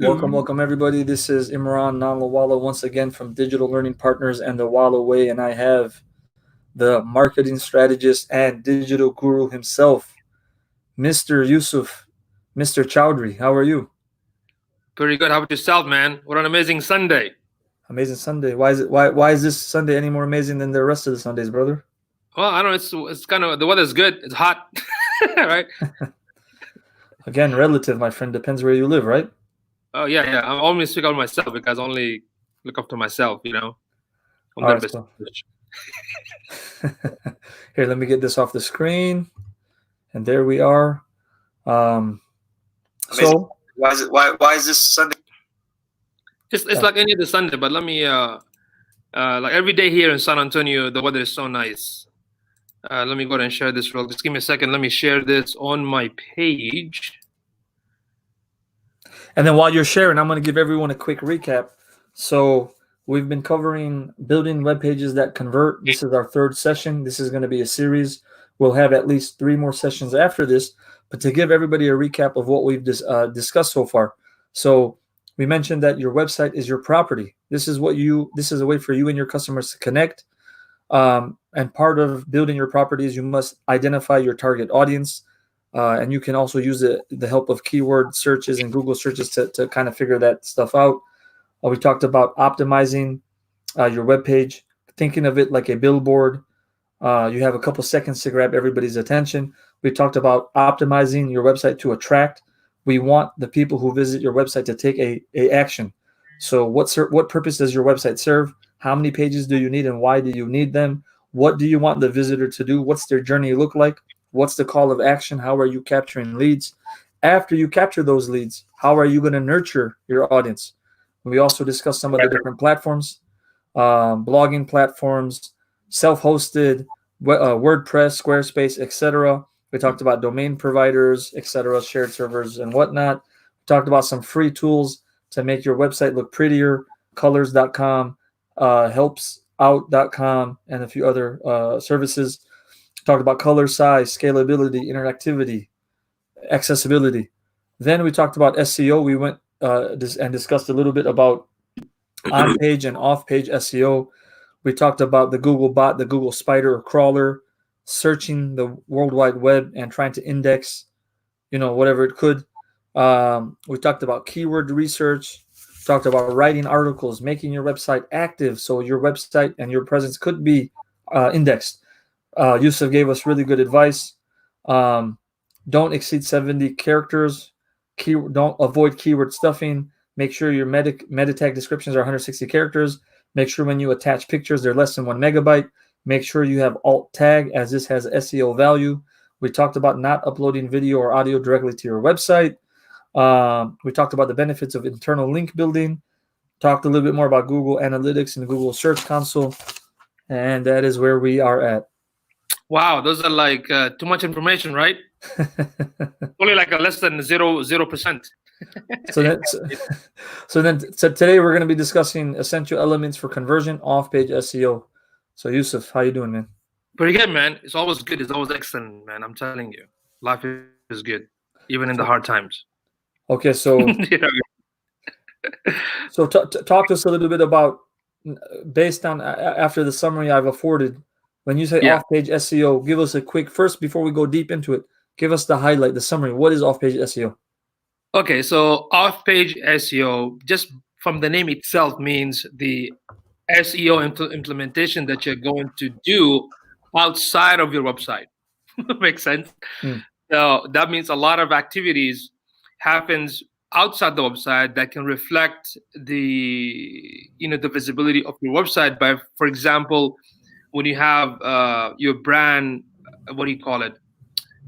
Welcome everybody. This is Imran Nanlawala once again from Digital Learning Partners and the Walla Way, and I have the marketing strategist and digital guru himself, Mr. Yusuf, Mr. Chowdhury. How are you? Pretty good. How about yourself, man? What an amazing Sunday. Amazing Sunday. Why is this Sunday any more amazing than the rest of the Sundays, brother? Well, I don't know. It's kind of, the weather's good. It's hot, right? Again, relative, my friend. Depends where you live, right? Oh yeah. I only speak on myself because I only look after myself. I'm All right, so. Here, let me get this off the screen, and there we are. So why is this Sunday? It's like any other Sunday, but let me like every day here in San Antonio, the weather is so nice. Let me go ahead and share this real. Just give me a second. Let me share this on my page. And then while you're sharing, I'm going to give everyone a quick recap. So we've been covering building web pages that convert. This is our third session. This is going to be a series. We'll have at least 3 more sessions after this. But to give everybody a recap of what we've discussed so far. So we mentioned that your website is your property. This is a way for you and your customers to connect. And part of building your property is you must identify your target audience. And you can also use the help of keyword searches and Google searches to kind of figure that stuff out. We talked about optimizing your web page, thinking of it like a billboard. You have a couple seconds to grab everybody's attention. We talked about optimizing your website to attract. We want the people who visit your website to take a action. So what purpose does your website serve? How many pages do you need and why do you need them? What do you want the visitor to do? What's their journey look like? What's the call of action? How are you capturing leads? After you capture those leads, how are you going to nurture your audience? We also discussed some of the different platforms, blogging platforms, self-hosted, WordPress, Squarespace, etc. We talked about domain providers, etc., shared servers and whatnot. We talked about some free tools to make your website look prettier, colors.com, helpsout.com, and a few other services. Talked about color, size, scalability, interactivity, accessibility. Then we talked about SEO. We went and discussed a little bit about on-page and off-page SEO. We talked about the Google bot, the Google spider or crawler, searching the World Wide Web and trying to index, whatever it could. We talked about keyword research. Talked about writing articles, making your website active so your website and your presence could be indexed. Yusuf gave us really good advice. Don't exceed 70 characters. Don't avoid keyword stuffing. Make sure your meta tag descriptions are 160 characters. Make sure when you attach pictures, they're less than 1 megabyte. Make sure you have alt tag, as this has SEO value. We talked about not uploading video or audio directly to your website. We talked about the benefits of internal link building. Talked a little bit more about Google Analytics and Google Search Console. And that is where we are at. Wow, those are like too much information, right? Only like a less than 0%. So today we're going to be discussing essential elements for conversion off-page SEO. So Yusuf, how you doing, man? Pretty good, man. It's always good. It's always excellent, man. I'm telling you, life is good, even in the hard times. Okay, so so talk to us a little bit about, based on after the summary I've afforded. When you say off-page SEO, give us a quick, first, before we go deep into it, give us the highlight, the summary. What is off-page SEO? Okay, so off-page SEO, just from the name itself, means the SEO implementation that you're going to do outside of your website. Makes sense? So that means a lot of activities happens outside the website that can reflect the the visibility of your website. By, for example, when you have your brand, what do you call it?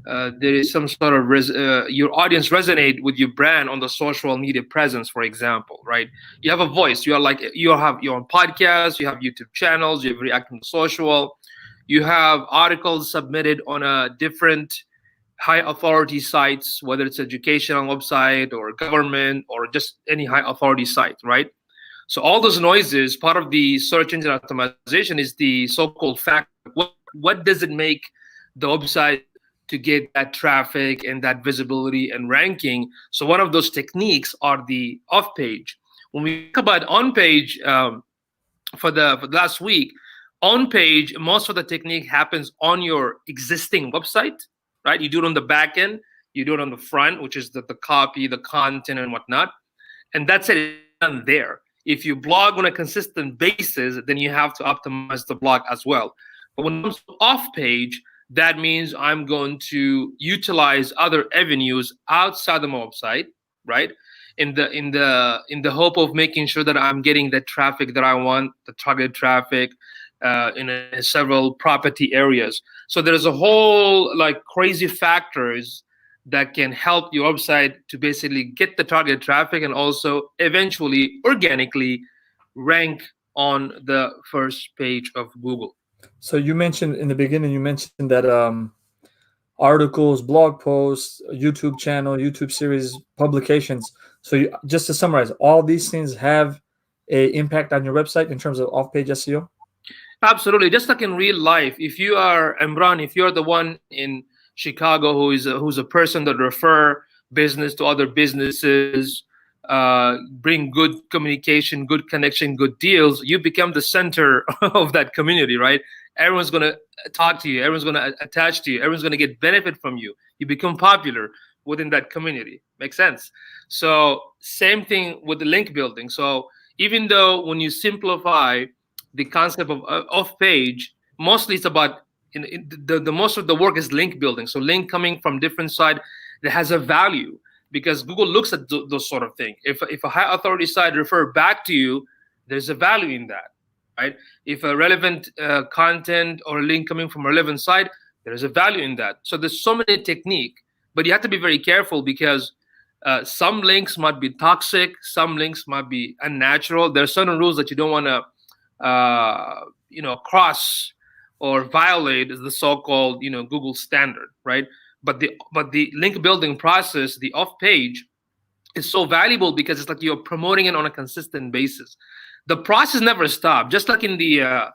There is some sort of your audience resonate with your brand on the social media presence, for example, right? You have a voice. You have your own podcast. You have YouTube channels. You have reacting to social. You have articles submitted on a different high authority sites, whether it's educational website or government or just any high authority site, right? So all those noises, part of the search engine optimization is the so-called factor. What does it make the website to get that traffic and that visibility and ranking. So one of those techniques are the off page. When we talk about on page, for the last week, on page, most of the technique happens on your existing website, right? You do it on the back end, you do it on the front, which is the copy, the content, and whatnot. And that's it, it's done there. If you blog on a consistent basis, then you have to optimize the blog as well. But when it comes to off page, that means I'm going to utilize other avenues outside of my website, right? In the hope of making sure that I'm getting the traffic that I want, the target traffic, in several property areas. So there's a whole like crazy factors that can help your website to basically get the target traffic and also eventually organically rank on the first page of Google. So you mentioned in the beginning, you mentioned that articles, blog posts, YouTube channel, YouTube series, publications. So just to summarize, all these things have a impact on your website in terms of off-page SEO? Absolutely. Just like in real life, if you are Imran, if you're the one in Chicago who's a person that refer business to other businesses, bring good communication, good connection, good deals, you become the center of that community, right? Everyone's going to talk to you. Everyone's going to attach to you. Everyone's going to get benefit from you. You become popular within that community. Makes sense? So same thing with the link building. So even though when you simplify the concept of off-page, mostly it's about the most of the work is link building. So link coming from different side that has a value, because Google looks at those sort of things. If a high authority site refer back to you, there's a value in that, right? If a relevant content or a link coming from a relevant site, there's a value in that. So there's so many technique, but you have to be very careful because some links might be toxic, some links might be unnatural. There are certain rules that you don't want to cross or violate the so-called Google standard, right? But the link building process, the off page, is so valuable because it's like you're promoting it on a consistent basis. The process never stops. Just like in the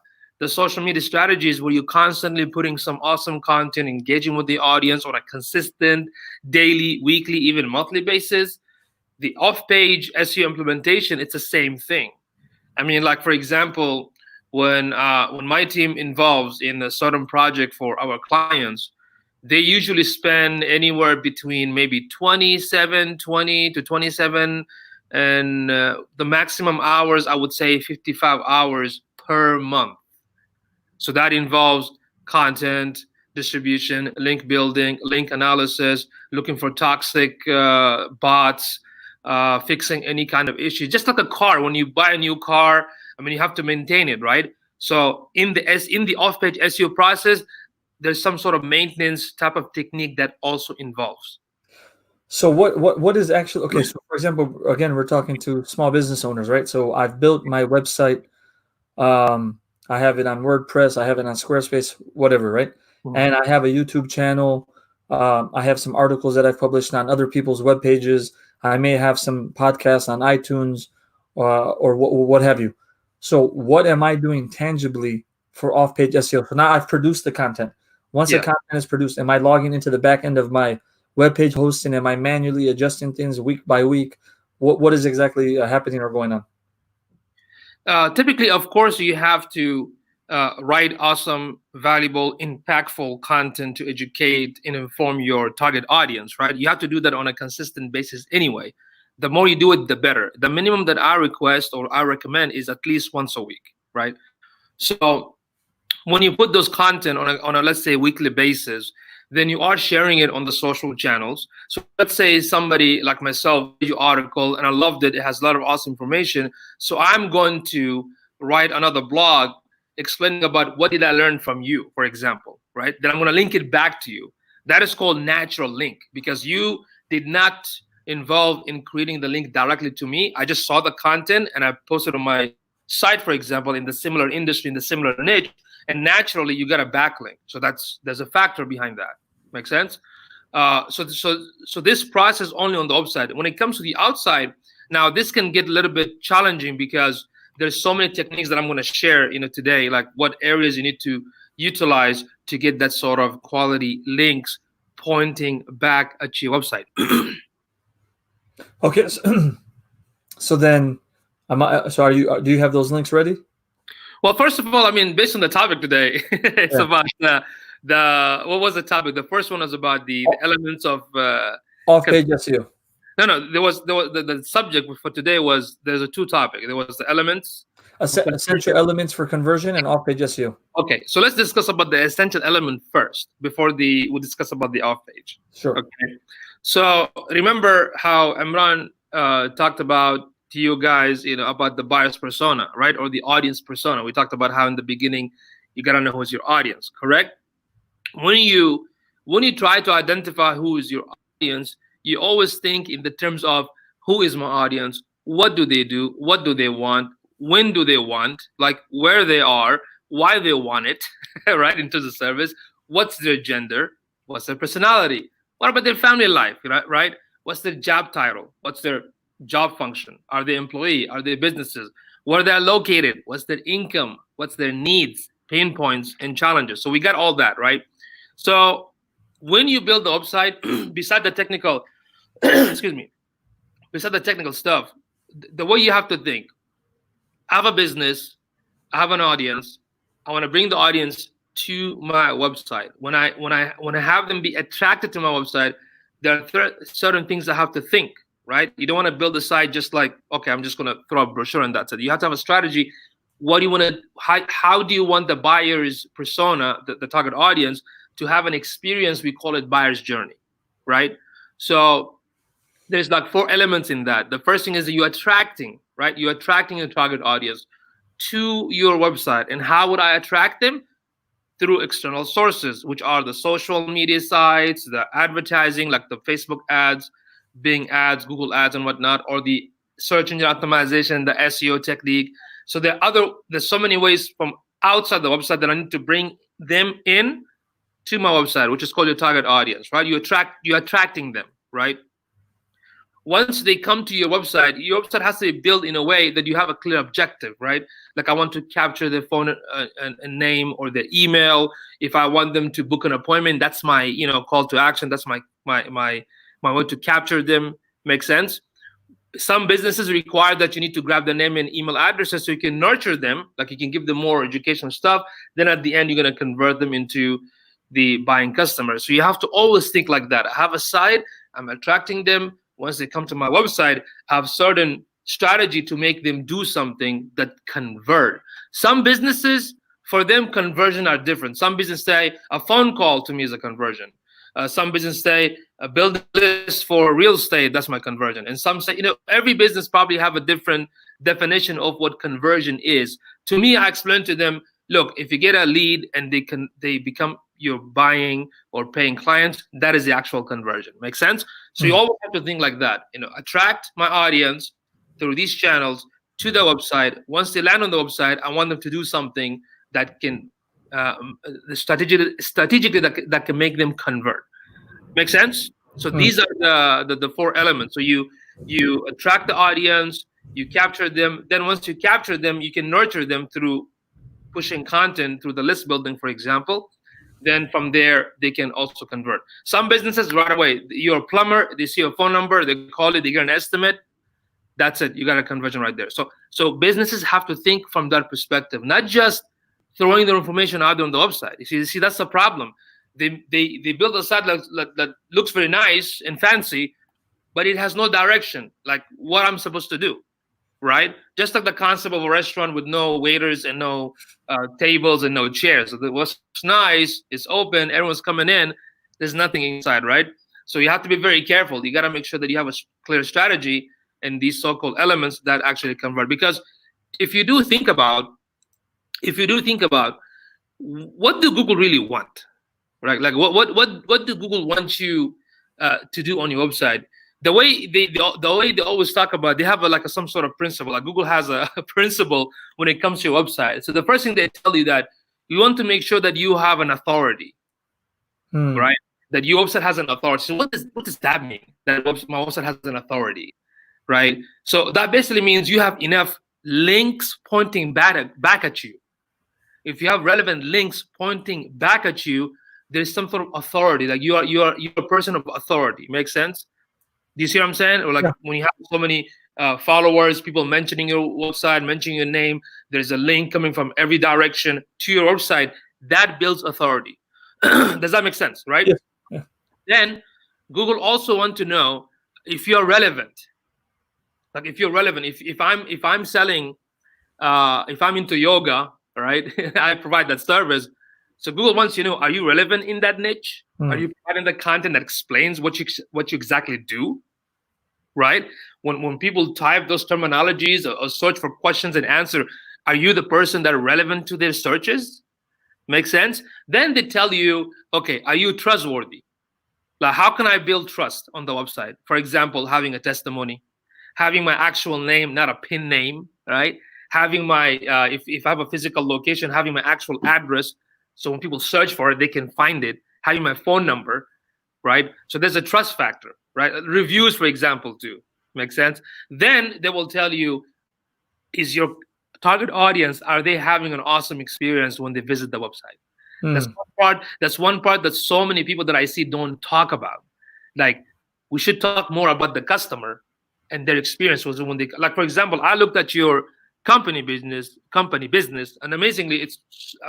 social media strategies where you're constantly putting some awesome content, engaging with the audience on a consistent daily, weekly, even monthly basis, the off-page SEO implementation, it's the same thing. I mean, like for example, when my team involves in a certain project for our clients, they usually spend anywhere between maybe 20 to 27, and the maximum hours, I would say 55 hours per month. So that involves content distribution, link building, link analysis, looking for toxic bots, fixing any kind of issue. Just like a car, when you buy a new car, I mean, you have to maintain it, right? So in the off-page SEO process, there's some sort of maintenance type of technique that also involves. So what is actually, okay, so for example, again, we're talking to small business owners, right? So I've built my website. I have it on WordPress. I have it on Squarespace, whatever, right? Mm-hmm. And I have a YouTube channel. I have some articles that I've published on other people's web pages. I may have some podcasts on iTunes or what have you. So what am I doing tangibly for off-page SEO? So now I've produced the content. Once the content is produced, am I logging into the back end of my web page hosting? Am I manually adjusting things week by week? What is exactly happening or going on? Typically, of course, you have to write awesome, valuable, impactful content to educate and inform your target audience, right? You have to do that on a consistent basis anyway. The more you do it, the better. The minimum that I request or I recommend is at least once a week, right? So when you put those content on a let's say weekly basis, then you are sharing it on the social channels. So let's say somebody like myself read your article and I loved it. It has a lot of awesome information. So I'm going to write another blog explaining about what did I learn from you, for example, right? Then I'm going to link it back to you. That is called natural link because you did not involve in creating the link directly to me. I just saw the content and I posted on my site, for example, in the similar industry, in the similar niche, and naturally you got a backlink. So there's a factor behind that. Make sense? So this process only on the website. When it comes to the outside, now this can get a little bit challenging because there's so many techniques that I'm going to share, today, like what areas you need to utilize to get that sort of quality links pointing back at your website. Okay, so then, do you have those links ready? Well, first of all, I mean, based on the topic today, it's about the what was the topic? The first one was about the elements of OffPage SEO. No, there was the subject for today was there's a two topic. There was the elements, essential elements for conversion, and OffPage SEO. Okay, so let's discuss about the essential element first before we discuss about the off page. Sure. Okay. So remember how Imran talked about to you guys, about the buyer's persona, right, or the audience persona. We talked about how in the beginning you gotta know who's your audience, correct? When you try to identify who is your audience, you always think in the terms of who is my audience, what do they do, what do they want, when do they want, like where they are, why they want it, right, in terms of service, what's their gender, what's their personality, what about their family life, right? What's their job title, what's their job function, are they employee, are they businesses, where they're located, what's their income, what's their needs, pain points, and challenges. So we got all that, right? So when you build the website, beside the technical, excuse me, beside the technical stuff, the way you have to think, I have a business, I have an audience, I want to bring the audience to my website. When I have them be attracted to my website, there are certain things I have to think, right? You don't want to build a site just like, okay, I'm just going to throw a brochure and that's it. You have to have a strategy. What do you want to, how do you want the buyer's persona, the target audience, to have an experience? We call it buyer's journey, right? So there's like 4 elements in that. The first thing is that you're attracting, right? You're attracting a target audience to your website. And how would I attract them? Through external sources, which are the social media sites, the advertising, like the Facebook ads, Bing ads, Google ads, and whatnot, or the search engine optimization, the SEO technique. So there's so many ways from outside the website that I need to bring them in to my website, which is called your target audience, right? You're attracting them, right? Once they come to your website has to be built in a way that you have a clear objective, right? Like I want to capture their phone and name or their email. If I want them to book an appointment, that's my call to action. That's my way to capture them. Make sense? Some businesses require that you need to grab their name and email addresses so you can nurture them, like you can give them more educational stuff. Then at the end, you're going to convert them into the buying customers. So you have to always think like that. I have a site, I'm attracting them. Once they come to my website, I have certain strategy to make them do something that convert. Some businesses, for them, conversion are different. Some businesses say a phone call to me is a conversion. Some businesses say build a list for real estate, that's my conversion. And some say, every business probably have a different definition of what conversion is. To me, I explain to them, look, if you get a lead and they become your buying or paying clients, that is the actual conversion. Make sense? So you always have to think like that. Attract my audience through these channels to the website. Once they land on the website, I want them to do something that can strategically that can make them convert. Make sense? So these are the 4 elements. So you attract the audience, you capture them. Then once you capture them, you can nurture them through pushing content through the list building, for example. Then from there, they can also convert. Some businesses right away, you're a plumber, they see your phone number, they call it, they get an estimate. That's it. You got a conversion right there. So businesses have to think from that perspective, not just throwing their information out there on the website. You see, that's the problem. They build a site that looks very nice and fancy, but it has no direction, like what I'm supposed to do, right? Just like the concept of a restaurant with no waiters and no tables and no chairs. So what's nice, it's open, everyone's coming in, there's nothing inside, right? So you have to be very careful. You got to make sure that you have a clear strategy and these so-called elements that actually convert. Because if you do think about what do Google really want, right? Like what do Google want you to do on your website? The way they always talk about, they have some sort of principle. Like Google has a principle when it comes to your website. So the first thing they tell you that you want to make sure that you have an authority, right? That your website has an authority. So what does that mean? That my website has an authority, right? So that basically means you have enough links pointing back at you. If you have relevant links pointing back at you, there's some sort of authority. Like you're a person of authority. Makes sense? Do you see what I'm saying? Or like Yeah. when you have so many followers, people mentioning your website, mentioning your name, there's a link coming from every direction to your website. That builds authority. Does that make sense? Right? Yes. Yeah. Then Google also want to know if you're relevant. Like if you're relevant, if I'm selling, if I'm into yoga, right? I provide that service. So Google wants to know, are you relevant in that niche? Are you providing the content that explains what you exactly do? Right? When people type those terminologies or search for questions and answer, are you the person that are relevant to their searches? Make sense? Then they tell you, okay, are you trustworthy? Like, how can I build trust on the website? For example, having a testimony, having my actual name, not a pin name, right? Having my, if I have a physical location, having my actual address. So when people search for it, they can find it. Having my phone number, right? So there's a trust factor, right? Reviews, for example, too. Make sense? Then they will tell you, is your target audience, are they having an awesome experience when they visit the website? That's one part that so many people that I see don't talk about. Like, we should talk more about the customer and their experience was when they, like, for example, I looked at your company business, and amazingly,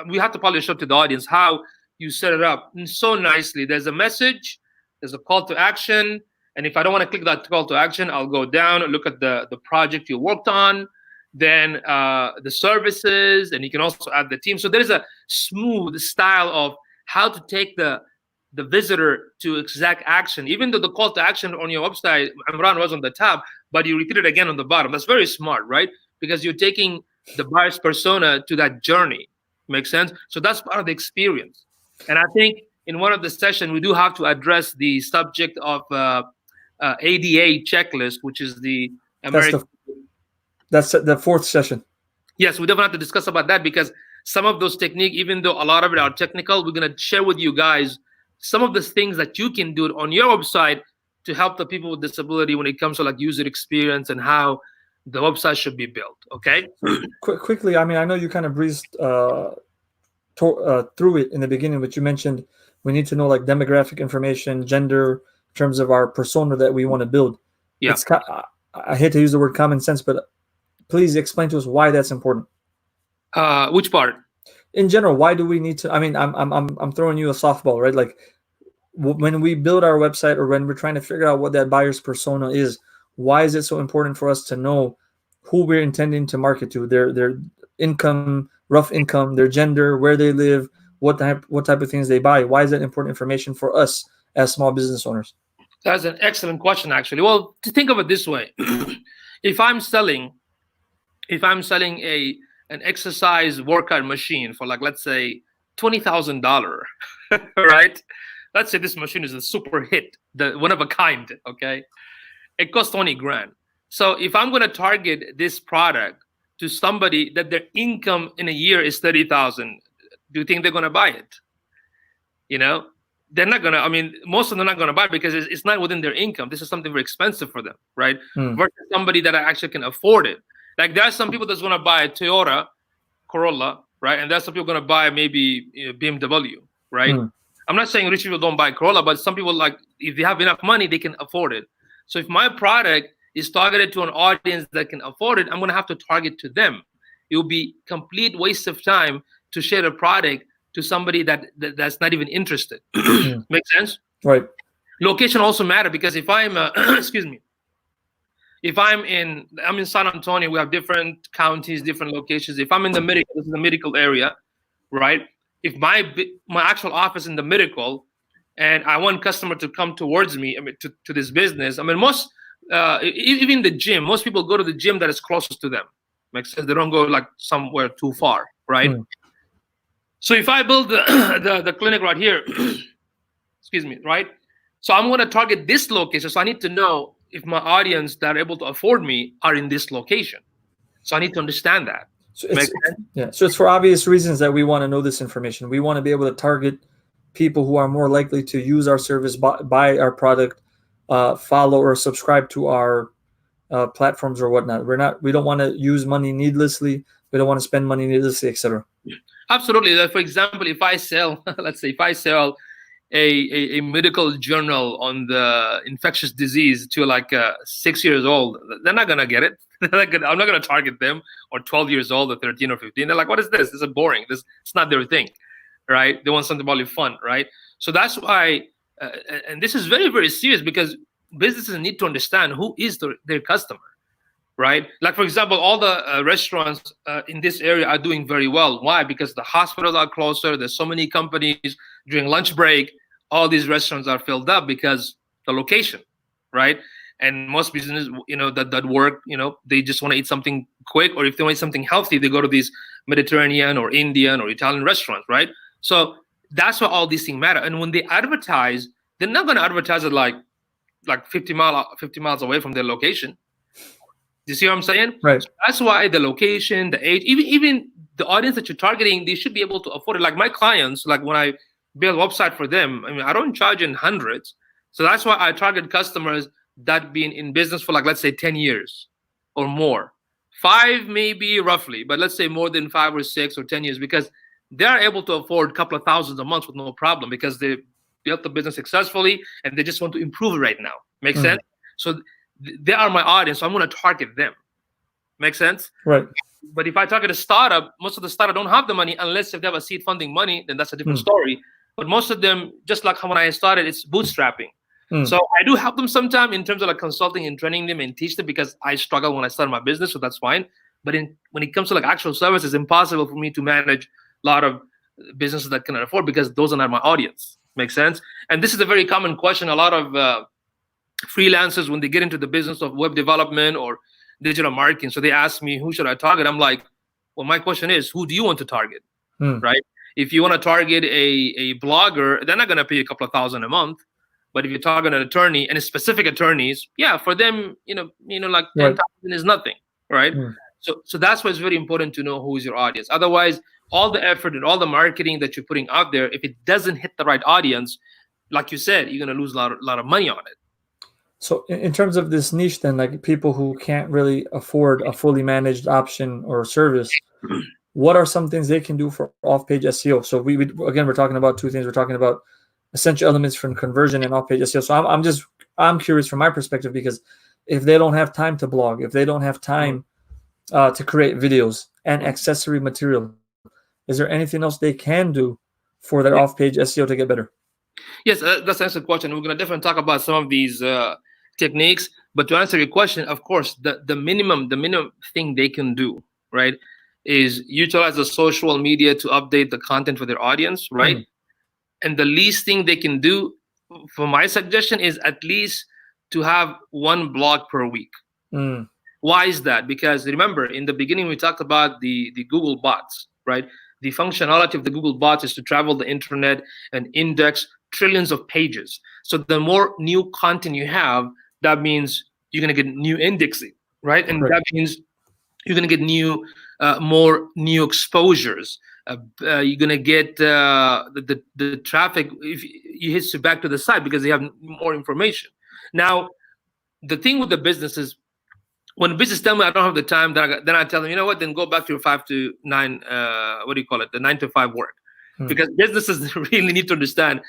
we have to probably show to the audience how you set it up so nicely. There's a message, there's a call to action, and if I don't want to click that call to action, I'll go down and look at the project you worked on, then the services, and you can also add the team. So there's a smooth style of how to take the visitor to exact action. Even though the call to action on your website, Imran, was on the top, but you repeat it again on the bottom. That's very smart, right? Because you're taking the buyer's persona to that journey. Makes sense? So that's part of the experience. And I think in one of the sessions, we do have to address the subject of ADA checklist, which is the American. That's the fourth session. Yes, we definitely have to discuss about that, because some of those techniques, even though a lot of it are technical, we're going to share with you guys some of the things that you can do on your website to help the people with disability when it comes to like user experience and how the website should be built. Okay. Quickly, I mean, I know you kind of breezed through it in the beginning, but you mentioned we need to know like demographic information, gender, in terms of our persona that we want to build. Yeah. I hate to use the word common sense, but please explain to us why that's important. Which part? In general, why do we need to? I mean, I'm throwing you a softball, right? Like when we build our website or when we're trying to figure out what that buyer's persona is, why is it so important for us to know who we're intending to market to, their income, rough income, their gender, where they live, what type of things they buy? Why is that important information for us as small business owners? That's an excellent question, actually. Well, to think of it this way, if I'm selling an exercise workout machine for, like, let's say $20,000, right? Let's say this machine is a super hit, the one of a kind, okay? It costs 20 grand. So if I'm going to target this product to somebody that their income in a year is 30,000, do you think they're going to buy it? You know, they're not going to, I mean, most of them are not going to buy it because it's not within their income. This is something very expensive for them, right? Versus somebody that actually can afford it. Like, there are some people that's going to buy a Toyota Corolla, right? And there's some people going to buy maybe BMW, right? I'm not saying rich people don't buy Corolla, but some people, like, if they have enough money, they can afford it. So if my product is targeted to an audience that can afford it, I'm going to have to target to them. It will be complete waste of time to share a product to somebody that's not even interested. Make sense? Right. Location also matter, because if I'm excuse me, if I'm in San Antonio, we have different counties, different locations. If I'm in the medical, this is the medical area, right? If my actual office in the medical, and I want customer to come towards me, I mean, to this business. I mean, most even the gym, most people go to the gym that is closest to them. Makes sense. They don't go like somewhere too far, right? So if I build the clinic right here, excuse me, right? So I'm going to target this location. So I need to know if my audience that are able to afford me are in this location. So I need to understand that. So it's for obvious reasons that we want to know this information. We want to be able to target people who are more likely to use our service, buy our product, follow or subscribe to our platforms or whatnot. We don't want to use money needlessly. We don't want to spend money needlessly, etc. Absolutely. For example, if I sell, let's say if I sell a medical journal on the infectious disease to like 6 years old, they're not gonna get it. I'm not gonna target them, or 12 years old or 13 or 15. They're like, what is this? This is boring. It's not their thing, right? They want something probably fun, right? So that's why, and this is very, very serious, because businesses need to understand who is their customer, right? Like, for example, all the restaurants in this area are doing very well. Why? Because the hospitals are closer. There's so many companies during lunch break. All these restaurants are filled up because the location, right? And most businesses, that work, they just want to eat something quick, or if they want to eat something healthy, they go to these Mediterranean or Indian or Italian restaurants, right? So that's why all these things matter. And when they advertise, they're not going to advertise it like 50 miles away from their location. You see what I'm saying? Right. So that's why the location, the age, even the audience that you're targeting, they should be able to afford it. Like my clients, like when I build a website for them, I mean, I don't charge in hundreds. So that's why I target customers that been in business for, like, let's say 10 years or more. 5 maybe roughly, but let's say more than 5 or 6 or 10 years, because they are able to afford a couple of thousands a month with no problem, because they built the business successfully and they just want to improve it right now. Make sense? So they are my audience, so I'm going to target them. Make sense? Right. But if I target a startup, most of the startup don't have the money, unless if they have a seed funding money, then that's a different story. But most of them, just like when I started, it's bootstrapping. So I do help them sometimes in terms of like consulting and training them and teach them, because I struggled when I started my business, so that's fine. But when it comes to like actual service, it's impossible for me to manage a lot of businesses that cannot afford, because those are not my audience. Make sense? And this is a very common question. A lot of freelancers, when they get into the business of web development or digital marketing, so they ask me, who should I target? I'm like, well, my question is, who do you want to target? Right? If you want to target a blogger, they're not going to pay a couple of thousand a month. But if you target an attorney, and specific attorneys, yeah, for them, like 10,000 is nothing, right? So that's why it's very important to know who is your audience. Otherwise, all the effort and all the marketing that you're putting out there, if it doesn't hit the right audience, like you said, you're going to lose a lot of money on it. So in terms of this niche, then, like people who can't really afford a fully managed option or service, what are some things they can do for off-page SEO? So we're talking about two things. We're talking about essential elements from conversion and off-page SEO. So I'm curious from my perspective, because if they don't have time to blog, if they don't have time to create videos and accessory material, is there anything else they can do for their off-page SEO to get better? Yes, that's an excellent question. We're going to definitely talk about some of these techniques. But to answer your question, of course, the minimum thing they can do, right, is utilize the social media to update the content for their audience, right? And the least thing they can do, for my suggestion, is at least to have one blog per week. Why is that? Because remember, in the beginning, we talked about the Google bots, right? The functionality of the Google bots is to travel the internet and index trillions of pages. So the more new content you have, that means you're going to get new indexing, right? And that means you're going to get more new exposures. You're going to get the traffic, if you hit you back to the site, because they have more information. Now, the thing with the business is, when business tell me I don't have the time, then I tell them, you know what, then go back to your 5 to 9, the 9 to 5 work. Because businesses really need to understand,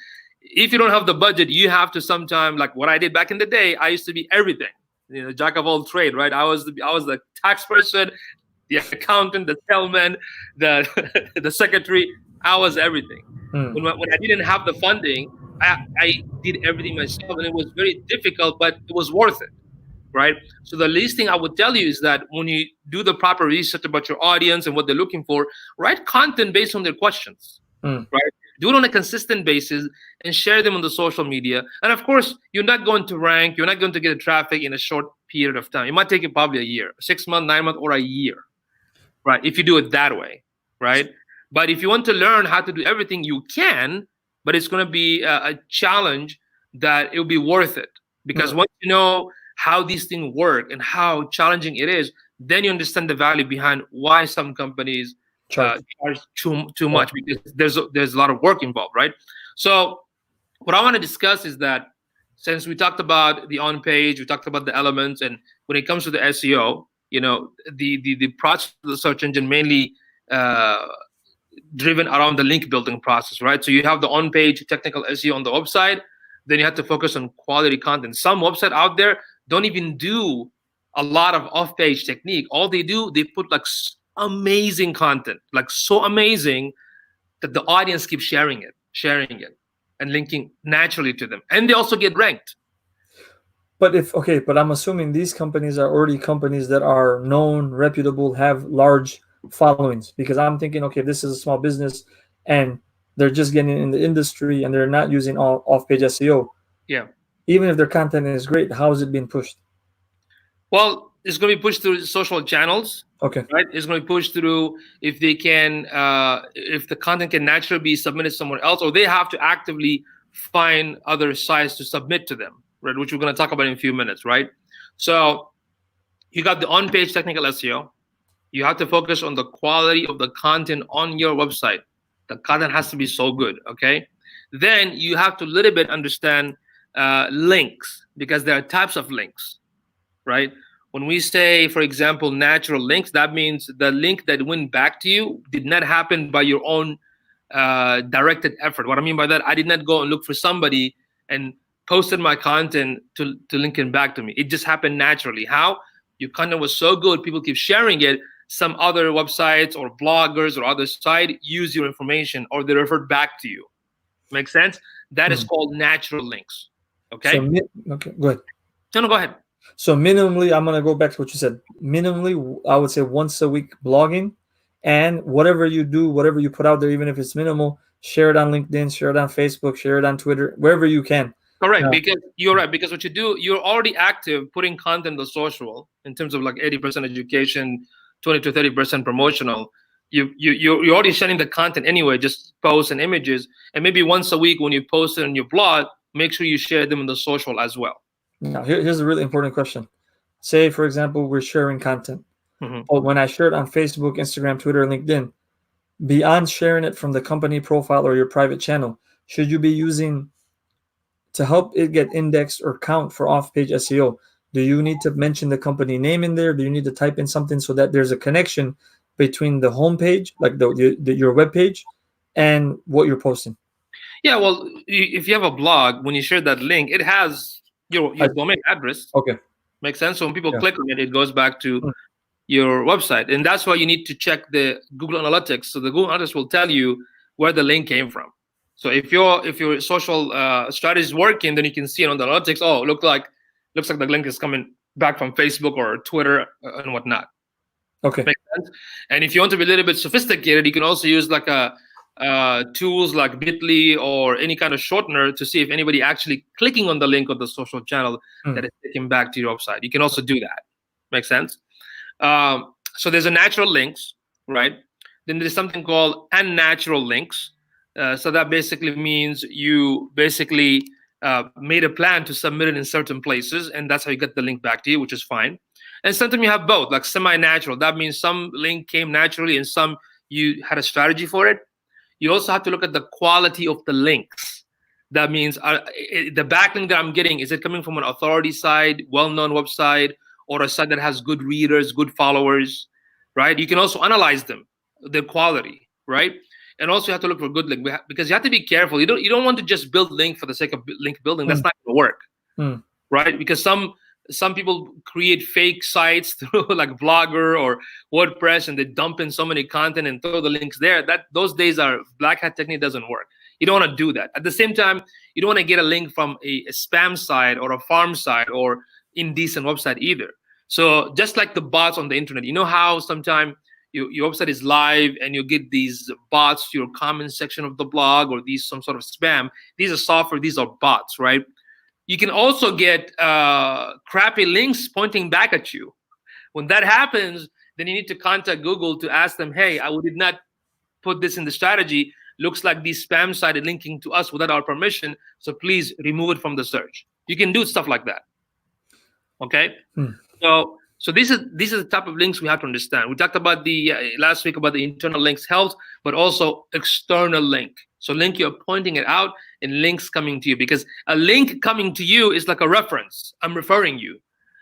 if you don't have the budget, you have to sometime, like what I did back in the day, I used to be everything, jack of all trade, right? I was the tax person, the accountant, the salesman, the secretary. I was everything. When I didn't have the funding, I did everything myself, and it was very difficult, but it was worth it, right? So the least thing I would tell you is that when you do the proper research about your audience and what they're looking for, write content based on their questions, right? Do it on a consistent basis and share them on the social media. And of course, you're not going to rank, you're not going to get traffic in a short period of time. It might take you probably a year, 6 months, 9 months, or a year, right? If you do it that way, right? But if you want to learn how to do everything, you can, but it's going to be a challenge that it'll be worth it. Because once you know how these things work and how challenging it is, then you understand the value behind why some companies charge too much, because there's a lot of work involved, right? So what I want to discuss is that, since we talked about the on-page, we talked about the elements, and when it comes to the SEO, the process of the search engine mainly driven around the link building process, right? So you have the on-page technical SEO on the website, then you have to focus on quality content. Some website out there don't even do a lot of off-page technique. All they do, they put like amazing content, like so amazing that the audience keeps sharing it, and linking naturally to them. And they also get ranked. But I'm assuming these companies are already companies that are known, reputable, have large followings. Because I'm thinking, okay, if this is a small business and they're just getting in the industry and they're not using all off-page SEO. Yeah. Even if their content is great, how is it being pushed? Well, it's going to be pushed through social channels. Okay. Right? It's going to be pushed through if they can, if the content can naturally be submitted somewhere else, or they have to actively find other sites to submit to them, right? Which we're going to talk about in a few minutes, right? So you got the on-page technical SEO. You have to focus on the quality of the content on your website. The content has to be so good, okay? Then you have to a little bit understand links, because there are types of links, right? When we say, for example, natural links, that means the link that went back to you did not happen by your own directed effort. What I mean by that, I did not go and look for somebody and posted my content to link it back to me. It just happened naturally. How? Your content was so good, people keep sharing it. Some other websites or bloggers or other site use your information, or they refer back to you. Make sense? That is called natural links. Okay? Okay, go ahead. No, go ahead. So minimally, I'm going to go back to what you said. Minimally, I would say once a week blogging, and whatever you do, whatever you put out there, even if it's minimal, share it on LinkedIn, share it on Facebook, share it on Twitter, wherever you can. Correct, because you're right. Because what you do, you're already active putting content on social in terms of like 80% education, 20 to 30% promotional. You're already sharing the content anyway, just posts and images. And maybe once a week when you post it on your blog, make sure you share them on the social as well. Now, here's a really important question. Say, for example, we're sharing content. But when I share it on Facebook, Instagram, Twitter, LinkedIn, beyond sharing it from the company profile or your private channel, should you be using, to help it get indexed or count for off-page SEO, do you need to mention the company name in there? Do you need to type in something so that there's a connection between the homepage, like your web page, and what you're posting? Yeah, well, if you have a blog, when you share that link, it has your domain address. Okay. Makes sense. So when people click on it, it goes back to your website. And that's why you need to check the Google Analytics. So the Google Analytics will tell you where the link came from. So if your social strategy is working, then you can see it on the analytics. Oh, looks like the link is coming back from Facebook or Twitter and whatnot. Okay. Makes sense. And if you want to be a little bit sophisticated, you can also use like tools like Bitly or any kind of shortener to see if anybody actually clicking on the link of the social channel that is taken back to your website. You can also do that. Make sense? So there's a natural links, right? Then there's something called unnatural links. So that basically means you basically made a plan to submit it in certain places, and that's how you get the link back to you, which is fine. And sometimes you have both, like semi-natural. That means some link came naturally and some you had a strategy for it. You also have to look at the quality of the links. That means the backlink that I'm getting, is it coming from an authority site, well-known website, or a site that has good readers, good followers, right? You can also analyze them, their quality, right? And also you have to look for good link, because you have to be careful. You don't want to just build link for the sake of link building. That's not going to work, right? Because some people create fake sites through like Blogger or WordPress, and they dump in so many content and throw the links there. Those days are black hat technique, doesn't work. You don't want to do that. At the same time, you don't want to get a link from a spam site or a farm site or indecent website either. So just like the bots on the internet, you know how sometimes your website is live and you get these bots to your comment section of the blog, or some sort of spam. These are software, these are bots, right? You can also get crappy links pointing back at you. When that happens, then you need to contact Google to ask them, hey, I did not put this in the strategy. Looks like these spam sites are linking to us without our permission, so please remove it from the search. You can do stuff like that. Okay? So these are the type of links we have to understand. We talked about the last week about the internal links helps, but also external link. So link, you're pointing it out, and links coming to you, because a link coming to you is like a reference. I'm referring you.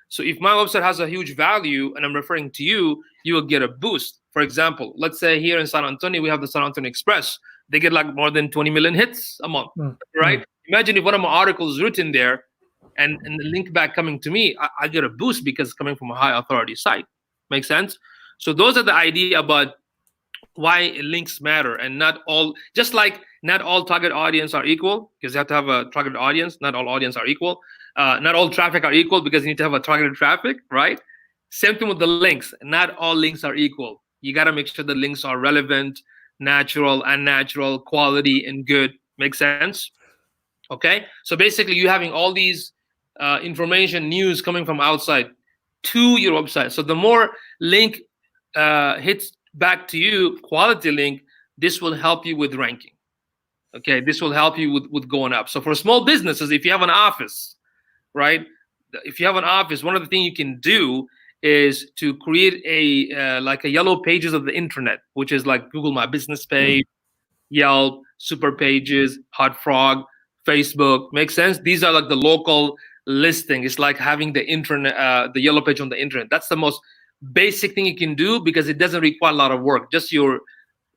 So if my website has a huge value and I'm referring to you, you will get a boost. For example, let's say here in San Antonio, we have the San Antonio Express. They get like more than 20 million hits a month, right? Imagine if one of my articles written there and the link back coming to me, I get a boost because it's coming from a high authority site. Make sense? So those are the idea about why links matter, and not all, just like not all target audience are equal, because you have to have a target audience. Not all audience are equal. Not all traffic are equal, because you need to have a targeted traffic, right? Same thing with the links. Not all links are equal. You got to make sure the links are relevant, natural, unnatural, quality, and good. Make sense? Okay. So basically, you having all these information, news coming from outside to your website. So the more link hits back to you, quality link, this will help you with ranking. Okay, this will help you with going up. So for small businesses, if you have an office, right? If you have an office, one of the things you can do is to create a like a yellow pages of the internet, which is like Google My Business page, Yelp, Super Pages, Hot Frog, Facebook. Makes sense? These are like the local listing. It's like having the internet, the yellow page on the internet. That's the most basic thing you can do, because it doesn't require a lot of work. Just your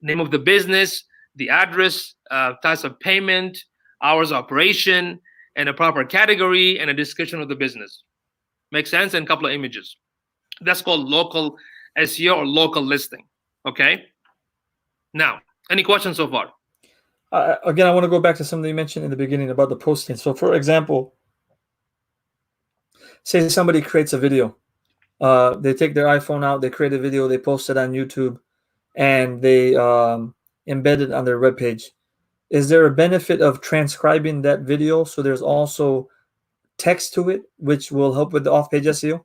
name of the business, the address, types of payment, hours of operation, and a proper category and a description of the business. Make sense? And a couple of images. That's called local SEO or local listing. Okay. Now, any questions so far? Again, I want to go back to something you mentioned in the beginning about the posting. So, for example, say somebody creates a video. They take their iPhone out, they create a video, they post it on YouTube, and they embed it on their webpage. Is there a benefit of transcribing that video so there's also text to it, which will help with the off-page SEO?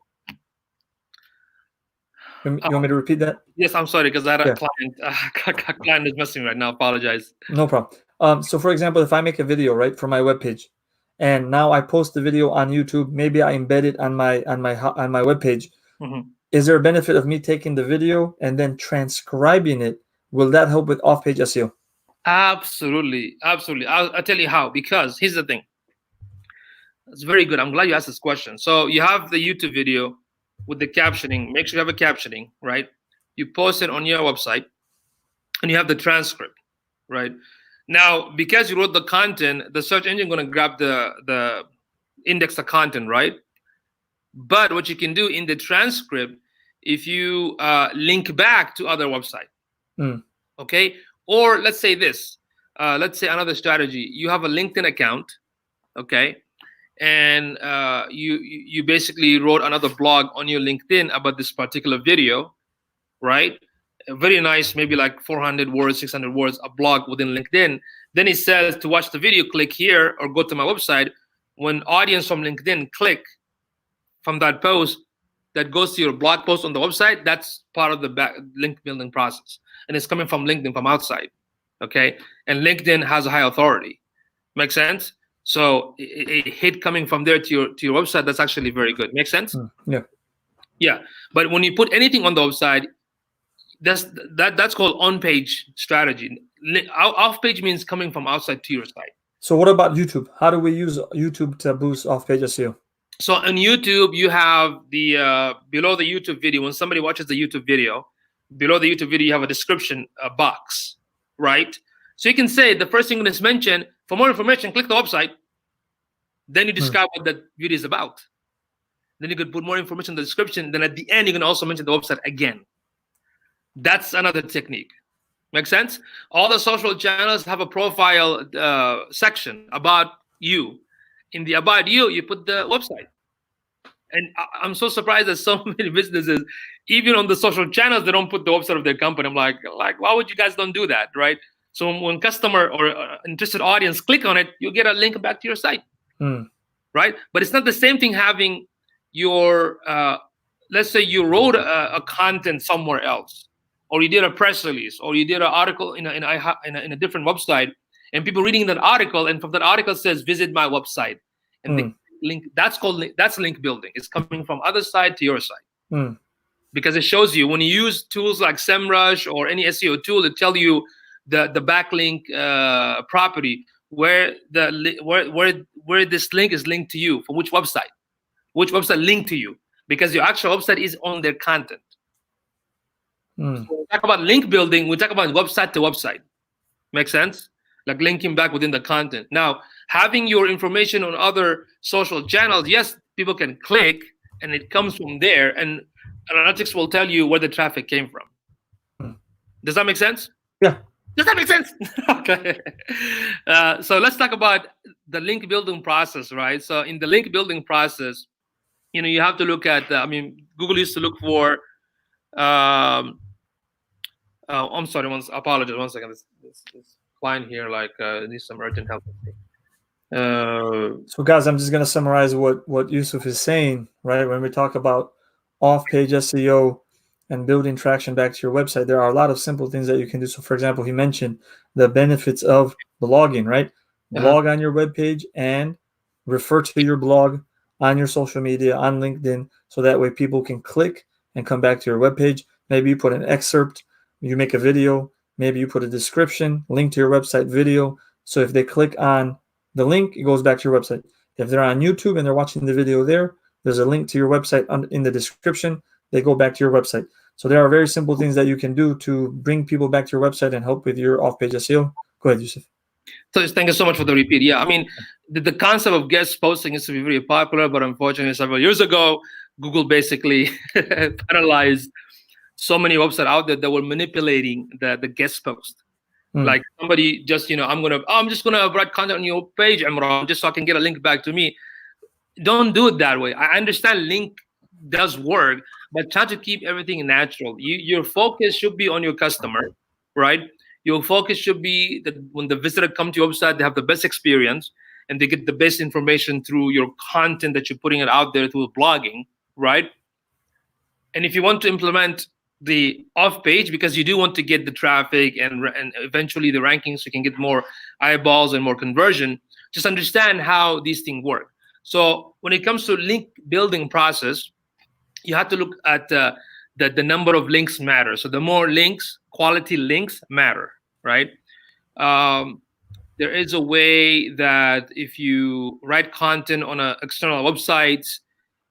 You want me to repeat that? Yes, I'm sorry, because I had a client. Client is messing right now. Apologize. No problem. So, for example, if I make a video, right, for my webpage, and now I post the video on YouTube, maybe I embed it on my webpage. Is there a benefit of me taking the video and then transcribing it? Will that help with off-page SEO? Absolutely, absolutely. I'll tell you how. Because here's the thing. It's very good. I'm glad you asked this question. So you have the YouTube video with the captioning. Make sure you have a captioning, right? You post it on your website, and you have the transcript, right? Now, because you wrote the content, the search engine going to grab the index the content, right? But what you can do in the transcript, if you link back to other website, okay? Or let's say this, let's say another strategy. You have a LinkedIn account, okay? And you basically wrote another blog on your LinkedIn about this particular video, right? Very nice, maybe like 400 words, 600 words, a blog within LinkedIn. Then it says to watch the video, click here or go to my website. When audience from LinkedIn click from that post that goes to your blog post on the website, that's part of the link building process. And it's coming from LinkedIn from outside, okay? And LinkedIn has a high authority. Make sense? So a hit coming from there to your website, that's actually very good. Make sense? Yeah. Yeah. But when you put anything on the website, that's called on-page strategy. Off-page means coming from outside to your site. So what about YouTube? How do we use YouTube to boost off-page SEO? So on YouTube, you have the below the YouTube video. When somebody watches the YouTube video, below the YouTube video, you have a description box, right? So you can say the first thing that's mentioned, for more information, click the website. Then you describe what that video is about. Then you could put more information in the description. Then at the end, you can also mention the website again. That's another technique. Make sense? All the social channels have a profile section about you. In the about you, you put the website. And I'm so surprised that so many businesses, even on the social channels, they don't put the website of their company. I'm like, why would you guys don't do that, right? So when customer or interested audience click on it, you get a link back to your site, right? But it's not the same thing having your, let's say you wrote a content somewhere else, or you did a press release, or you did an article in a different website, and people reading that article, and from that article says, visit my website. And the link, that's link building. It's coming from other side to your site. Because it shows you when you use tools like SEMrush or any SEO tool, it tells you the backlink property where this link is linked to you, from which website linked to you. because your actual website is on their content. Mm. So we talk about link building, we talk about website to website. Make sense? Like linking back within the content. Now, having your information on other social channels, yes, people can click and it comes from there, and analytics will tell you where the traffic came from. Mm. Does that make sense? Yeah. Does that make sense? Okay. So let's talk about the link building process, right? So in the link building process, you have to look at, Google used to look for, I'm sorry, apologize, 1 second. This client here, needs some urgent help. So guys, I'm just going to summarize what Yusuf is saying, right? When we talk about off-page SEO and building traction back to your website, there are a lot of simple things that you can do. So for example, he mentioned the benefits of blogging, right? Blog on your webpage and refer to your blog on your social media, on LinkedIn, so that way people can click and come back to your webpage. Maybe you put an excerpt, you make a video, maybe you put a description, link to your website video. So if they click on the link, it goes back to your website. If they're on YouTube and they're watching the video there's a link to your website in the description. They go back to your website. So there are very simple things that you can do to bring people back to your website and help with your off-page SEO. Go ahead, Yusuf. So thank you so much for the repeat. Yeah, the concept of guest posting used to be very popular, but unfortunately, several years ago, Google basically penalized so many websites out there that were manipulating the guest post. Like somebody just, I'm just gonna write content on your page, Imran, just so I can get a link back to me. Don't do it that way. I understand link does work, but try to keep everything natural. Your focus should be on your customer, right? Your focus should be that when the visitor come to your website, they have the best experience and they get the best information through your content that you're putting it out there through blogging, right? And if you want to implement the off page, because you do want to get the traffic and eventually the rankings, so you can get more eyeballs and more conversion, just understand how these things work. So when it comes to link building process, you have to look at the number of links matter. So the more links, quality links matter, right? There is a way that if you write content on an external website,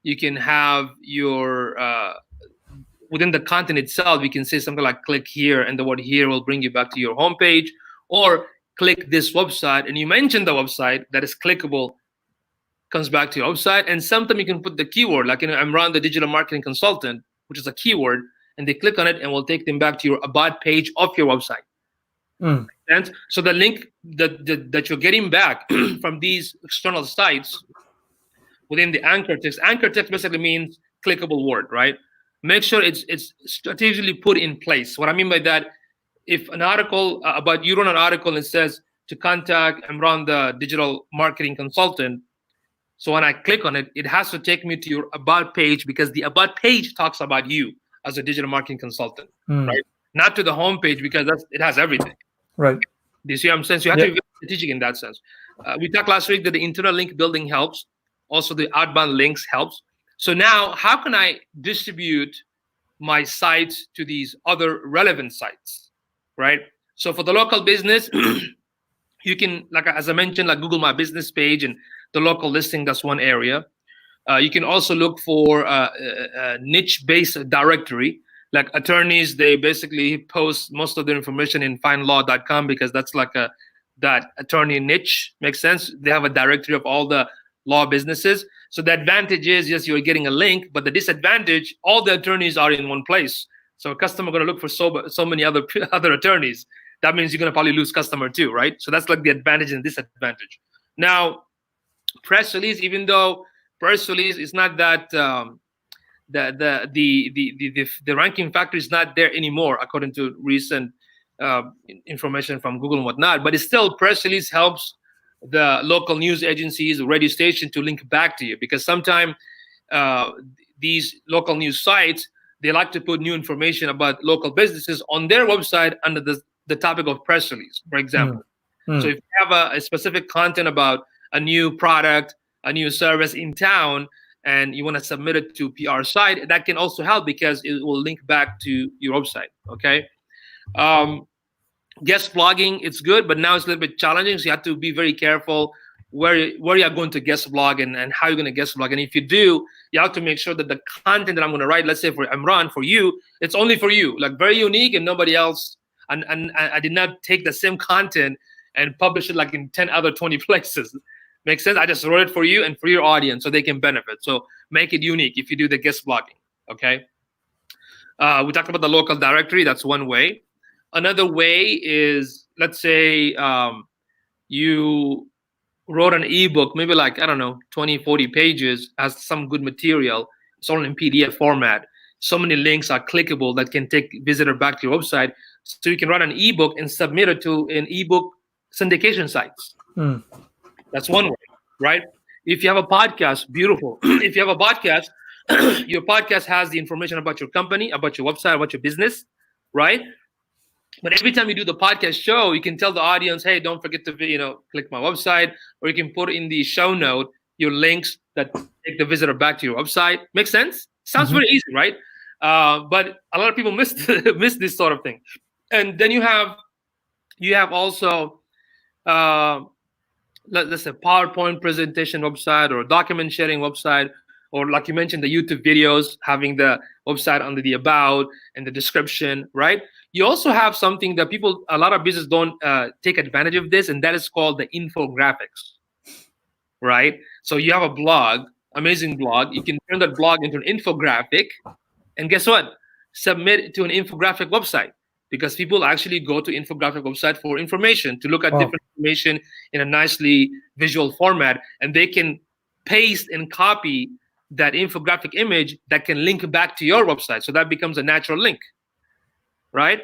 you can have your within the content itself, you can say something like click here, and the word here will bring you back to your homepage, or click this website, and you mention the website that is clickable, comes back to your website. And sometimes you can put the keyword, like Imran, the digital marketing consultant, which is a keyword, and they click on it and will take them back to your about page of your website. And so the link that you're getting back from these external sites within the anchor text basically means clickable word, right? Make sure it's strategically put in place. What I mean by that, if an article about you run an article and it says to contact Imran, the digital marketing consultant, so when I click on it, it has to take me to your about page, because the about page talks about you as a digital marketing consultant, right? Not to the home page, because it has everything. Right. Do you see what I'm saying? So you have to be very strategic in that sense. We talked last week that the internal link building helps. Also, the outbound links helps. So now, how can I distribute my sites to these other relevant sites, right? So for the local business, you can, like as I mentioned, like Google My Business page and the local listing, that's one area. You can also look for a niche-based directory. Like attorneys, they basically post most of their information in findlaw.com, because that's like that attorney niche. Makes sense? They have a directory of all the law businesses. So the advantage is, yes, you're getting a link, but the disadvantage, all the attorneys are in one place. So a customer going to look for so many other attorneys. That means you're going to probably lose customer too, right? So that's like the advantage and disadvantage. Now, press release, even though press release is not that the ranking factor is not there anymore, according to recent information from Google and whatnot, but it's still, press release helps the local news agencies, radio station to link back to you, because sometimes these local news sites, they like to put new information about local businesses on their website under the topic of press release, for example. So if you have a specific content about a new product, a new service in town, and you want to submit it to PR site, that can also help, because it will link back to your website, okay? Guest blogging, it's good, but now it's a little bit challenging, so you have to be very careful where you're going to guest blog and how you're going to guest blog. And if you do, you have to make sure that the content that I'm going to write, let's say for Imran, for you, it's only for you, like very unique and nobody else. And I did not take the same content and publish it like in 10 other 20 places. Makes sense? I just wrote it for you and for your audience so they can benefit. So make it unique if you do the guest blogging, okay? We talked about the local directory. That's one way. Another way is, let's say you wrote an ebook, maybe like, I don't know, 20, 40 pages, has some good material. It's all in PDF format. So many links are clickable that can take visitor back to your website. So you can write an ebook and submit it to an ebook syndication sites. That's one way, right? If you have a podcast, beautiful. If you have a podcast, your podcast has the information about your company, about your website, about your business, right? But every time you do the podcast show, you can tell the audience, hey, don't forget to click my website, or you can put in the show note your links that take the visitor back to your website. Make sense? Sounds very easy, right? But a lot of people miss this sort of thing. And then you have also let's say PowerPoint presentation website or document sharing website, or like you mentioned, the YouTube videos, having the website under the about and the description, right? You also have something that a lot of businesses don't take advantage of this, and that is called the infographics, right? So you have a blog, amazing blog. You can turn that blog into an infographic, and guess what? Submit it to an infographic website, because people actually go to infographic website for information, to look at different information in a nicely visual format, and they can paste and copy that infographic image that can link back to your website. So that becomes a natural link, right?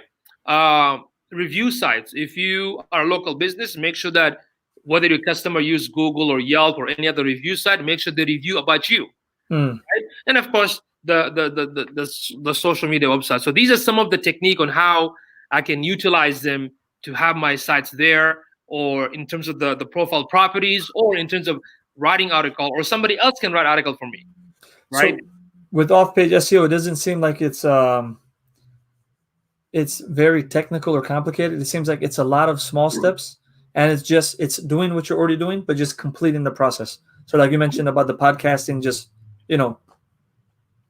Review sites. If you are a local business, make sure that whether your customer use Google or Yelp or any other review site, make sure they review about you, right? And of course, the social media website. So these are some of the technique on how I can utilize them to have my sites there, or in terms of the profile properties, or in terms of writing article, or somebody else can write article for me, right? So with off-page SEO, it doesn't seem like it's very technical or complicated. It seems like it's a lot of small steps, and it's doing what you're already doing, but just completing the process. So like you mentioned about the podcasting, just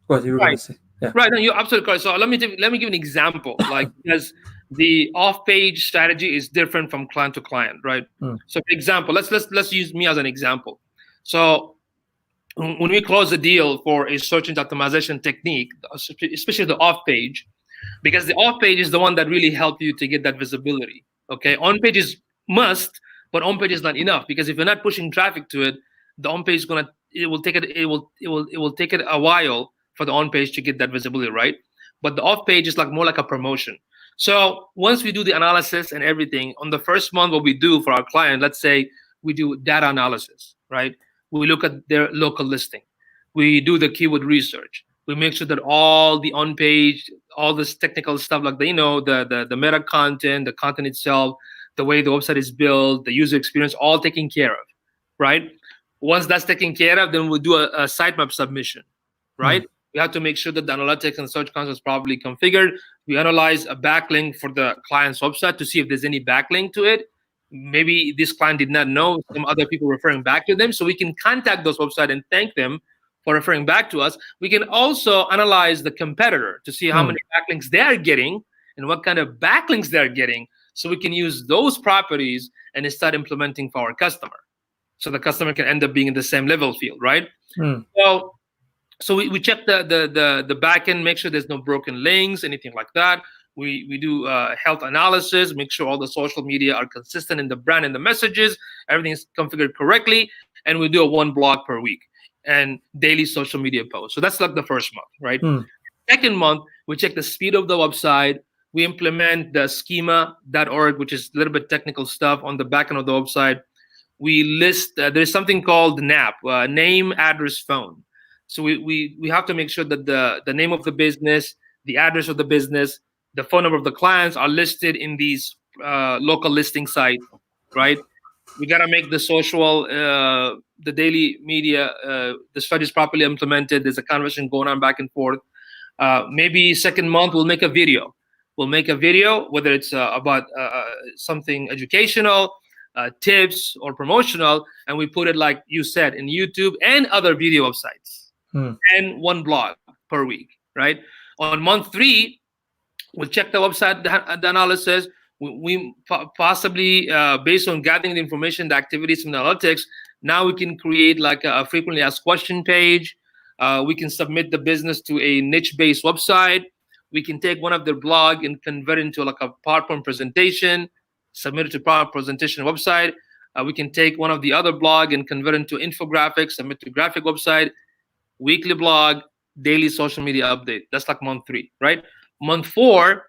what you were going to say. Yeah. Right. No, you're absolutely correct. So let me give an example. Like, because the off-page strategy is different from client to client, right? So for example, let's use me as an example. So when we close a deal for a search engine optimization technique, especially the off-page, because the off-page is the one that really helps you to get that visibility. Okay, on-page is must, but on-page is not enough, because if you're not pushing traffic to it, the on-page will take it a while for the on-page to get that visibility, right? But the off-page is more like a promotion. So once we do the analysis and everything, on the first month, what we do for our client, let's say we do data analysis, right? We look at their local listing. We do the keyword research. We make sure that all the on-page, all this technical stuff, like the meta content, the content itself, the way the website is built, the user experience, all taken care of, right? Once that's taken care of, then we'll do a sitemap submission, right? We have to make sure that the analytics and search console is properly configured. We analyze a backlink for the client's website to see if there's any backlink to it. Maybe this client did not know, some other people referring back to them. So we can contact those websites and thank them for referring back to us. We can also analyze the competitor to see how many backlinks they are getting and what kind of backlinks they're getting. So we can use those properties and start implementing for our customer. So the customer can end up being in the same level field, right? So we check the back end, make sure there's no broken links, anything like that. We do health analysis, make sure all the social media are consistent in the brand and the messages, everything is configured correctly, and we do a 1 blog per week and daily social media posts. So that's like the first month, right? Second month, we check the speed of the website. We implement the schema.org, which is a little bit technical stuff on the back end of the website. We list, there's something called NAP, name, address, phone. So we have to make sure that the name of the business, the address of the business, the phone number of the clients are listed in these local listing sites, right? We got to make the social, the daily media, the strategy is properly implemented. There's a conversation going on back and forth. Maybe second month, we'll make a video. We'll make a video, whether it's about something educational, tips or promotional, and we put it, like you said, in YouTube and other video websites, and one blog per week, right? On month 3, we'll check the website, the analysis. We possibly, based on gathering the information, the activities from the analytics, now we can create like a frequently asked question page. We can submit the business to a niche-based website. We can take one of their blog and convert it into like a PowerPoint presentation, submit it to PowerPoint presentation website. We can take one of the other blog and convert it into infographics, submit to graphic website, weekly blog, daily social media update. That's like month 3, right? Month 4,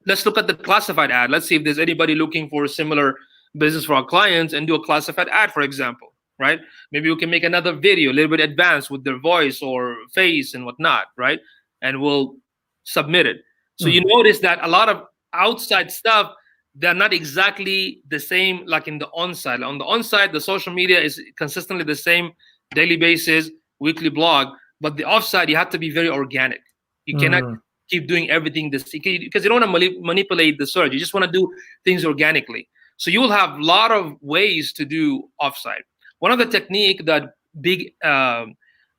let's look at the classified ad. Let's see if there's anybody looking for a similar business for our clients and do a classified ad, for example, right? Maybe we can make another video a little bit advanced with their voice or face and whatnot, right? And we'll submit it. So you notice that a lot of outside stuff, they're not exactly the same like in the on-site. On the on-site, the social media is consistently the same daily basis, weekly blog, but the off-site, you have to be very organic. You cannot keep doing everything this, because you don't want to manipulate the search. You just want to do things organically. So you will have a lot of ways to do off-site. One of the technique that big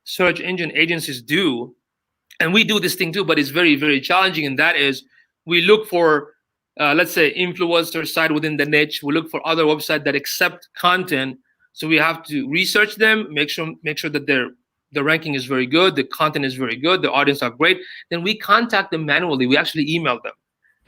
search engine agencies do, and we do this thing too, but it's very, very challenging, and that is we look for, let's say, influencer site within the niche. We look for other websites that accept content. So we have to research them, make sure that the ranking is very good, the content is very good, the audience are great. Then we contact them manually. We actually email them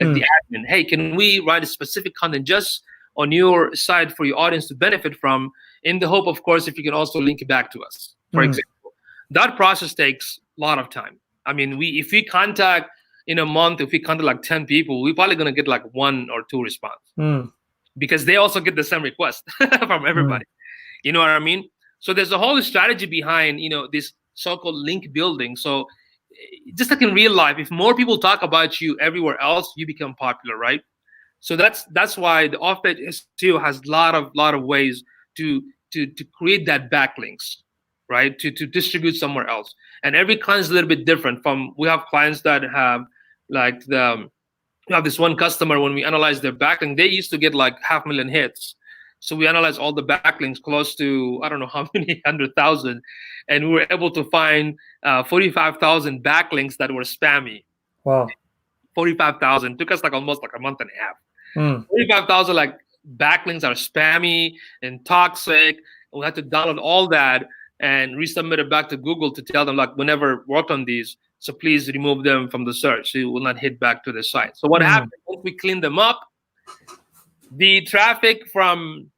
as the admin. Hey, can we write a specific content just on your site for your audience to benefit from, in the hope, of course, if you can also link it back to us, for example. That process takes a lot of time. I mean, if we contact in a month, if we contact like 10 people, we're probably going to get like 1 or 2 response, because they also get the same request from everybody. You know what I mean? So there's a whole strategy behind, this so-called link building. So just like in real life, if more people talk about you everywhere else, you become popular, right? So that's why the OffPage SEO has a lot of ways to create that backlinks, right? To distribute somewhere else. And every client is a little bit different. We have clients that have like we have this one customer, when we analyze their backlink, they used to get like 500,000 hits. So we analyzed all the backlinks close to, I don't know how many 100,000, and we were able to find 45,000 backlinks that were spammy. Wow. 45,000 took us like almost like a month and a half. 45,000 like backlinks are spammy and toxic. And we had to download all that and resubmit it back to Google to tell them, like, we never worked on these, so please remove them from the search. So it will not hit back to the site. So what happened once we cleaned them up, the traffic from,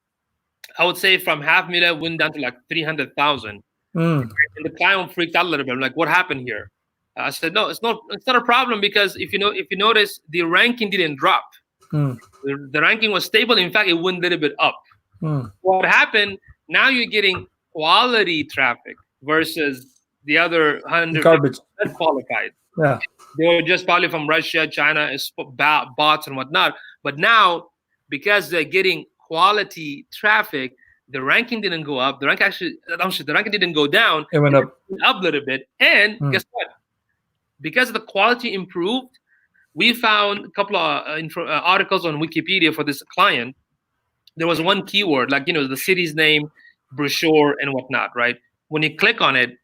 I would say, from 500,000 went down to like 300,000. And the client freaked out a little bit. I'm like, what happened here? I said, no, it's not a problem, because if you notice, the ranking didn't drop. The ranking was stable. In fact, it went a little bit up. What happened? Now you're getting quality traffic versus the other 100 garbage qualified. Yeah, they were just probably from Russia, China, bots and whatnot. But now, because they're getting quality traffic, the ranking didn't go up. The ranking didn't go down. it went up a little bit. And guess what? Because the quality improved, we found a couple of articles on Wikipedia for this client. There was one keyword, like, the city's name, brochure, and whatnot, right? When you click on it,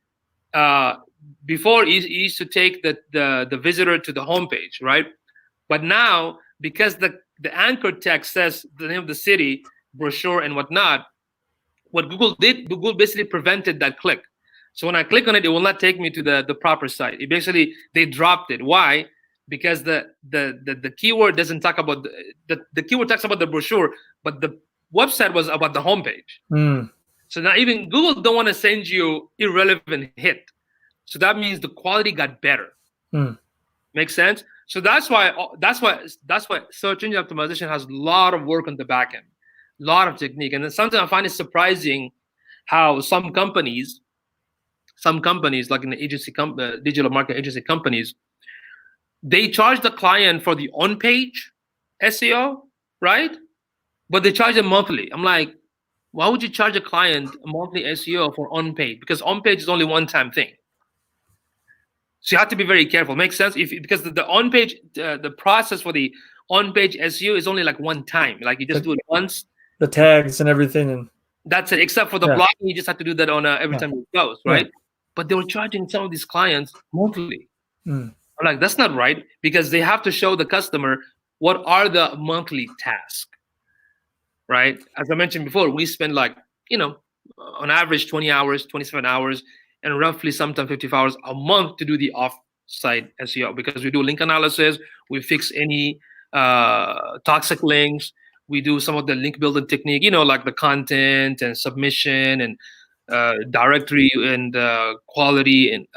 before it used to take the visitor to the homepage, right? But now, because the anchor text says the name of the city, brochure, and whatnot, what Google did, Google basically prevented that click. So when I click on it, it will not take me to the proper site. They dropped it. Why? Because the keyword doesn't talk about the keyword talks about the brochure, but the website was about the homepage. So now even Google don't want to send you irrelevant hit. So that means the quality got better. Makes sense? So that's why search engine optimization has a lot of work on the back end, a lot of technique. And then sometimes I find it surprising how some companies like in the digital marketing agency companies, they charge the client for the on-page SEO, right? But they charge them monthly. I'm like, why would you charge a client a monthly SEO for on-page? Because on-page is only one-time thing. So you have to be very careful. Makes sense? Because the on-page, the process for the on-page SEO is only like one time. Like you just do it once, the tags and everything. And that's it. Except for the yeah, blogging, you just have to do that on every yeah, time you post, yeah. right? But they were charging some of these clients monthly. Mm. I'm like, that's not right, because they have to show the customer what are the monthly tasks, right? As I mentioned before, we spend like, on average 20 hours, 27 hours, and roughly sometimes 55 hours a month to do the off-site SEO, because we do link analysis, we fix any toxic links, we do some of the link building technique, like the content and submission and directory and quality and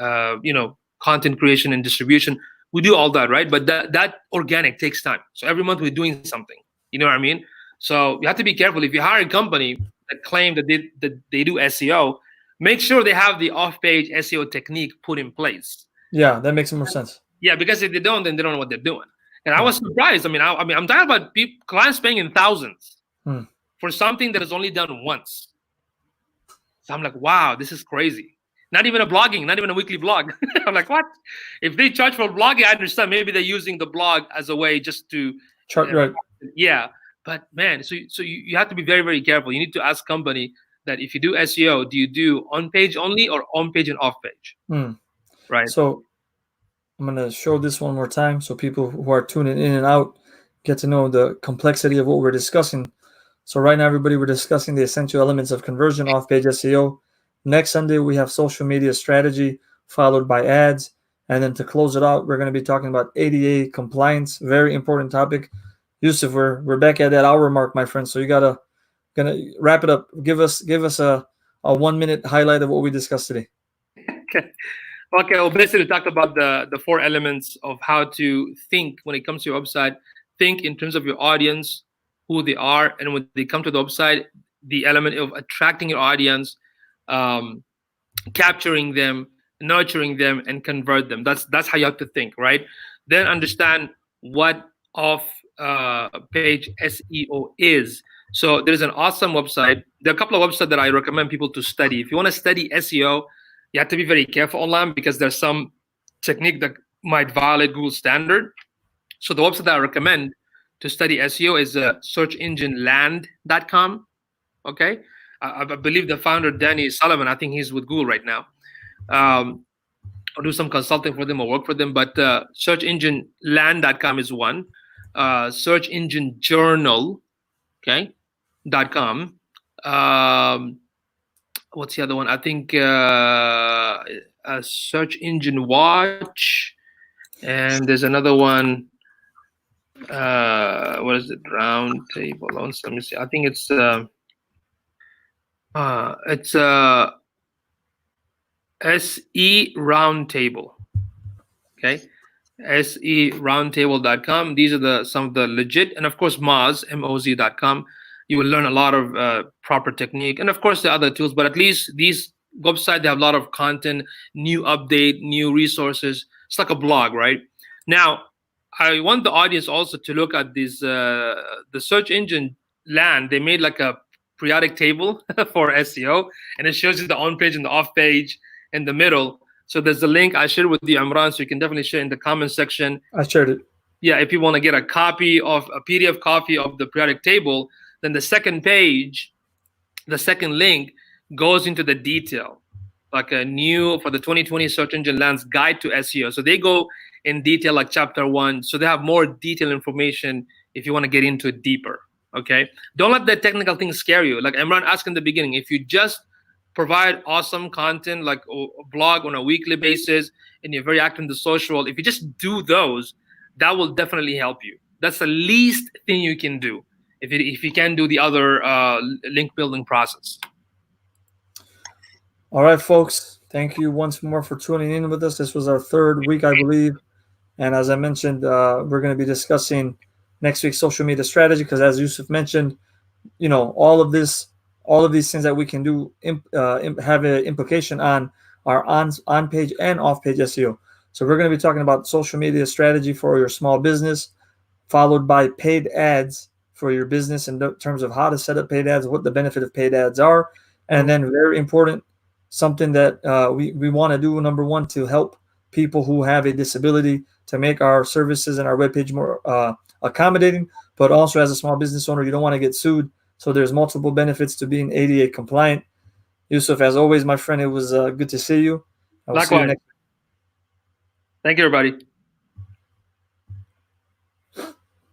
content creation and distribution. We do all that, right? But that organic takes time. So every month we're doing something. You know what I mean? So you have to be careful. If you hire a company that claim that they do SEO, make sure they have the off-page SEO technique put in place. Yeah, that makes more sense. Yeah, because if they don't, then they don't know what they're doing. And I was surprised. I'm talking about clients paying in thousands for something that is only done once. So I'm like, wow, this is crazy. Not even a blogging, not even a weekly blog. I'm like, what? If they charge for blogging, I understand. Maybe they're using the blog as a way just to chart, right. Yeah. But man, so you have to be very, very careful. You need to ask company that if you do SEO, do you do on page only or on page and off page? Right. So I'm going to show this one more time so people who are tuning in and out get to know the complexity of what we're discussing. So right now, everybody, we're discussing the essential elements of conversion off-page SEO. Next Sunday, we have social media strategy followed by ads. And then to close it out, we're going to be talking about ADA compliance, very important topic. Yusuf, we're back at that hour mark, my friend. So you gonna wrap it up. Give us a 1 minute highlight of what we discussed today. Okay. Well, basically, talk about the 4 elements of how to think when it comes to your website. Think in terms of your audience, who they are, and when they come to the website, the element of attracting your audience, capturing them, nurturing them, and convert them. That's how you have to think, right? Then understand what off-page SEO is. So there's an awesome website. There are a couple of websites that I recommend people to study. If you want to study SEO, you have to be very careful online because there's some technique that might violate Google standard. So the website that I recommend to study SEO is searchengineland.com. Okay, I believe the founder, Danny Sullivan, I think he's with Google right now. I'll do some consulting for them or work for them, but searchengineland.com is one. Search Engine Journal, .com. What's the other one? I think Search Engine Watch, and there's another one. What is it? Roundtable. Let me see. I think it's SE Roundtable. Okay, seroundtable.com. These are some of the legit, and of course moz.com. You will learn a lot of proper technique, and of course the other tools. But at least these websites, they have a lot of content, new update, new resources. It's like a blog, right? Now, I want the audience also to look at this the search engine land. They made like a periodic table for SEO, and it shows you the on page and the off page in the middle. So there's a link I shared with you, Imran, so you can definitely share in the comment section. I shared it. Yeah, if you want to get a PDF copy of the periodic table, then the second page, the second link goes into the detail, like a new for the 2020 Search Engine Lands Guide to SEO. So they go in detail, like chapter 1. So they have more detailed information if you want to get into it deeper. Okay, don't let the technical things scare you. Like Imran asked in the beginning, if you just provide awesome content like a blog on a weekly basis and you're very active in the social, if you just do those, that will definitely help you. That's the least thing you can do if you can do the other link building process. All right, folks, thank you once more for tuning in with us. This was our 3rd week, I believe, and as I mentioned, we're going to be discussing next week's social media strategy, because as Yusuf mentioned, all of these things that we can do have an implication on our on-page and off-page SEO. So we're going to be talking about social media strategy for your small business, followed by paid ads for your business in terms of how to set up paid ads, what the benefit of paid ads are, and then very important, something that we want to do, number 1, to help people who have a disability, to make our services and our webpage more accommodating. But also, as a small business owner, you don't want to get sued. So there's multiple benefits to being ADA compliant. Yusuf, as always, my friend, it was good to see you. I will see you Likewise. next. Thank you, everybody.